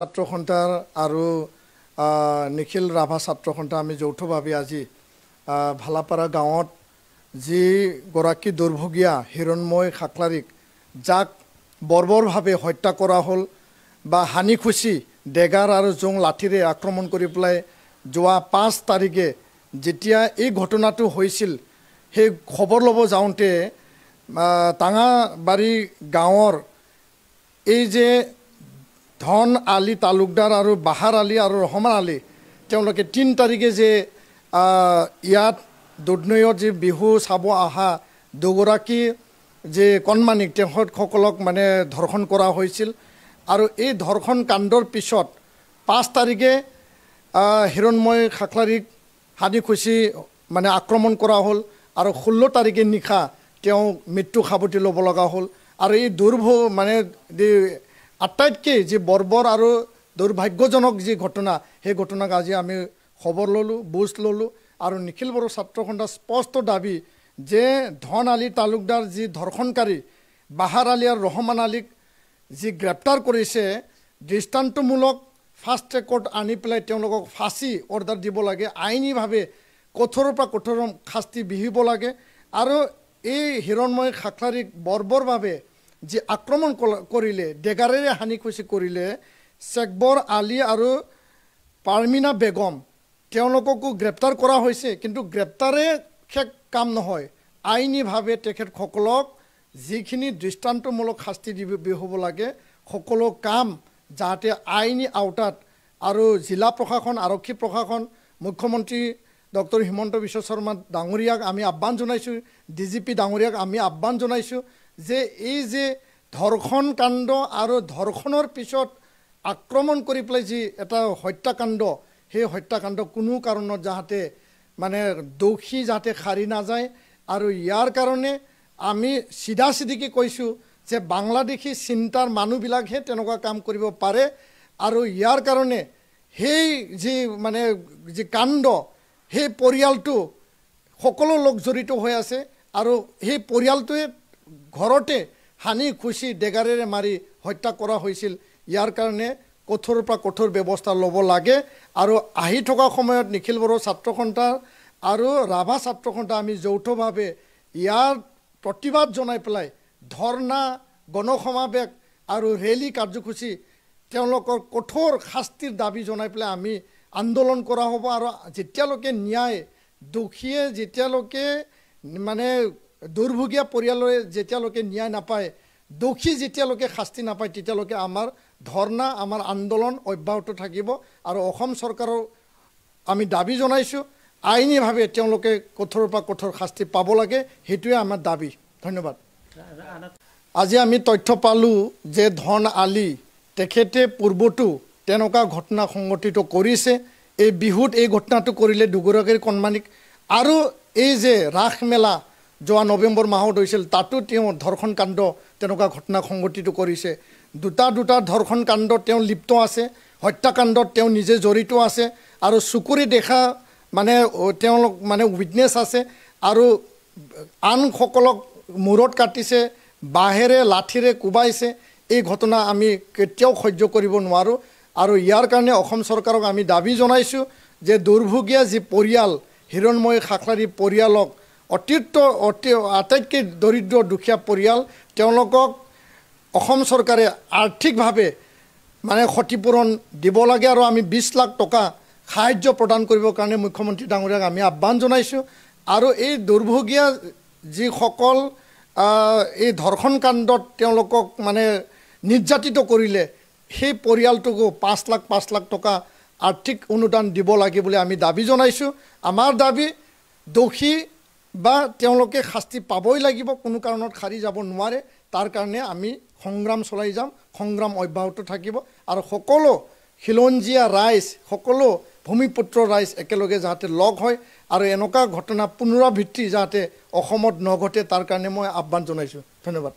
ছাত্ৰ সন্থাৰ আৰু নিখিল ৰাভা ছাত্ৰ সন্থা আমি যৌথভাৱে আজি ভালাপাৰা গাঁৱত যি গৰাকী দুৰ্ভগীয়া হিৰণময় খাকলাৰীক যাক বৰ্বৰভাৱে হত্যা কৰা হ'ল বা হানি খুচি ডেগাৰ আৰু জোং লাঠিৰে আক্ৰমণ কৰি পেলাই যোৱা 5 তাৰিখে যেতিয়া এই ঘটনাটো হৈছিল সেই খবৰ ল'ব যাওঁতে টাঙাবাৰী গাঁৱৰ এই যে ধন আলী তালুকদাৰ আৰু বাহাৰ আলী আৰু ৰহমান আলী তেওঁলোকে 3 তাৰিখে যে ইয়াত দুধনৈত যে বিহু চাব অহা দুগৰাকী যে কণমানিক তেখেতসকলক মানে ধৰ্ষণ কৰা হৈছিল আৰু এই ধৰ্ষণ কাণ্ডৰ পিছত 5 তাৰিখে হিৰণময় খাকলাৰীক হানি খুচি মানে আক্ৰমণ কৰা হ'ল আৰু 16 তাৰিখে নিশা তেওঁ মৃত্যু সাৱটি ল'ব লগা হ'ল আৰু এই মানে আটাইতকৈ যে বৰ্বৰ আৰু দুৰ্ভাগ্যজনক যি ঘটনা সেই ঘটনাক আজি আমি খবৰ ল'লোঁ বুজ ল'লোঁ আৰু নিখিল বড়ো ছাত্ৰ সন্থাৰ স্পষ্ট দাবী যে ধন আলী তালুকদাৰ যি ধৰ্ষণকাৰী বাহাৰ আলী আৰু ৰহমান আলীক যি গ্ৰেপ্তাৰ কৰিছে দৃষ্টান্তমূলক ফাষ্ট ট্ৰেকত আনি পেলাই তেওঁলোকক ফাঁচী অৰ্ডাৰ দিব লাগে আইনীভাৱে কঠোৰৰ পৰা কঠোৰ শাস্তি বিহিব লাগে আৰু এই হিৰণময় খাকলাৰীক বৰ্বৰভাৱে যি আক্ৰমণ কৰিলে ডেগাৰেৰে হানি খুচি কৰিলে চেকবৰ আলী আৰু পাৰমিনা বেগম তেওঁলোককো গ্ৰেপ্তাৰ কৰা হৈছে কিন্তু গ্ৰেপ্তাৰে শেষ কাম নহয় আইনীভাৱে তেখেতসকলক যিখিনি দৃষ্টান্তমূলক শাস্তি হ'ব লাগে সকলো কাম যাতে আইনী আওতাত আৰু জিলা প্ৰশাসন আৰক্ষী প্ৰশাসন মুখ্যমন্ত্ৰী ডক্টৰ হিমন্ত বিশ্ব শৰ্মা ডাঙৰীয়াক আমি আহ্বান জনাইছোঁ ডিজিপি ডাঙৰীয়াক আমি আহ্বান জনাইছোঁ যে এই যে ধৰ্ষণ কাণ্ড আৰু ধৰ্ষণৰ পিছত আক্ৰমণ কৰি পেলাই যি এটা হত্যাকাণ্ড সেই হত্যাকাণ্ড কোনো কাৰণত যাতে মানে দোষী যাতে সাৰি নাযায় আৰু ইয়াৰ কাৰণে আমি চিধাচিধিকৈ কৈছোঁ যে বাংলাদেশী চিন্তাৰ মানুহবিলাকহে তেনেকুৱা কাম কৰিব পাৰে আৰু ইয়াৰ কাৰণে সেই যি মানে যি কাণ্ড সেই পৰিয়ালটো সকলো লোক জড়িত হৈ আছে আৰু সেই পৰিয়ালটোৱে ঘৰতে হানি খুচি ডেগাৰেৰে মাৰি হত্যা কৰা হৈছিল ইয়াৰ কাৰণে কঠোৰৰ পৰা কঠোৰ ব্যৱস্থা ল'ব লাগে আৰু আহি থকা সময়ত নিখিল বড়ো ছাত্ৰ সন্থা আৰু ৰাভা ছাত্ৰ সন্থা আমি যৌথভাৱে ইয়াৰ প্ৰতিবাদ জনাই পেলাই ধৰ্ণা গণসমাৱেশ আৰু ৰেলী কাৰ্যসূচী তেওঁলোকৰ কঠোৰ শাস্তিৰ দাবী জনাই পেলাই আমি আন্দোলন কৰা হ'ব আৰু যেতিয়ালৈকে ন্যায় দোষীয়ে যেতিয়ালৈকে মানে দুৰ্ভগীয়া পৰিয়ালৰে যেতিয়ালৈকে ন্যায় নাপায় দোষী যেতিয়ালৈকে শাস্তি নাপায় তেতিয়ালৈকে আমাৰ ধৰ্ণা আমাৰ আন্দোলন অব্যাহত থাকিব আৰু অসম চৰকাৰৰ আমি দাবী জনাইছোঁ আইনীভাৱে তেওঁলোকে কঠোৰৰ পৰা কঠোৰ শাস্তি পাব লাগে সেইটোৱে আমাৰ দাবী ধন্যবাদ আজি আমি তথ্য পালোঁ যে ধন আলী তেখেতে পূৰ্বতো তেনেকুৱা ঘটনা সংঘটিত কৰিছে এই বিহুত এই ঘটনাটো কৰিলে দুগৰাকীৰ কণমানিক আৰু এই যে ৰাস মেলা যোৱা নৱেম্বৰ মাহত হৈছিল তাতো তেওঁ ধৰ্ষণ কাণ্ড তেনেকুৱা ঘটনা সংঘটিত কৰিছে দুটা ধৰ্ষণ কাণ্ডত তেওঁ লিপ্ত আছে হত্যাকাণ্ডত তেওঁ নিজে জড়িত আছে আৰু চকুৰে দেখা মানে তেওঁলোক মানে উইটনেছ আছে আৰু আনসকলক মূৰত কাটিছে বাঁহেৰে লাঠিৰে কোবাইছে এই ঘটনা আমি কেতিয়াও সহ্য কৰিব নোৱাৰোঁ আৰু ইয়াৰ কাৰণে অসম চৰকাৰক আমি দাবী জনাইছোঁ যে দুৰ্ভগীয়া যি পৰিয়াল হিৰণময় খাকলাৰী পৰিয়ালক আটাইতকৈ দৰিদ্ৰ দুখীয়া পৰিয়াল তেওঁলোকক অসম চৰকাৰে আৰ্থিকভাৱে মানে ক্ষতিপূৰণ দিব লাগে আৰু আমি 20 লাখ টকা সাহায্য প্ৰদান কৰিবৰ কাৰণে মুখ্যমন্ত্ৰী ডাঙৰীয়াক আমি আহ্বান জনাইছোঁ আৰু এই দুৰ্ভগীয়া যিসকল এই ধৰ্ষণ কাণ্ডত তেওঁলোকক মানে নিৰ্যাতিত কৰিলে সেই পৰিয়ালটোকো 5 লাখ টকা আৰ্থিক অনুদান দিব লাগে বুলি আমি দাবী জনাইছোঁ আমাৰ দাবী দোষী বা তেওঁলোকে শাস্তি পাবই লাগিব কোনো কাৰণত সাৰি যাব নোৱাৰে তাৰ কাৰণে আমি সংগ্ৰাম চলাই যাম সংগ্ৰাম অব্যাহত থাকিব আৰু সকলো খিলঞ্জীয়া ৰাইজ সকলো ভূমিপুত্ৰ ৰাইজ একেলগে যাতে লগ হয় আৰু এনেকুৱা ঘটনা পুনৰাবৃত্তি যাতে অসমত নঘটে তাৰ কাৰণে মই আহ্বান জনাইছোঁ ধন্যবাদ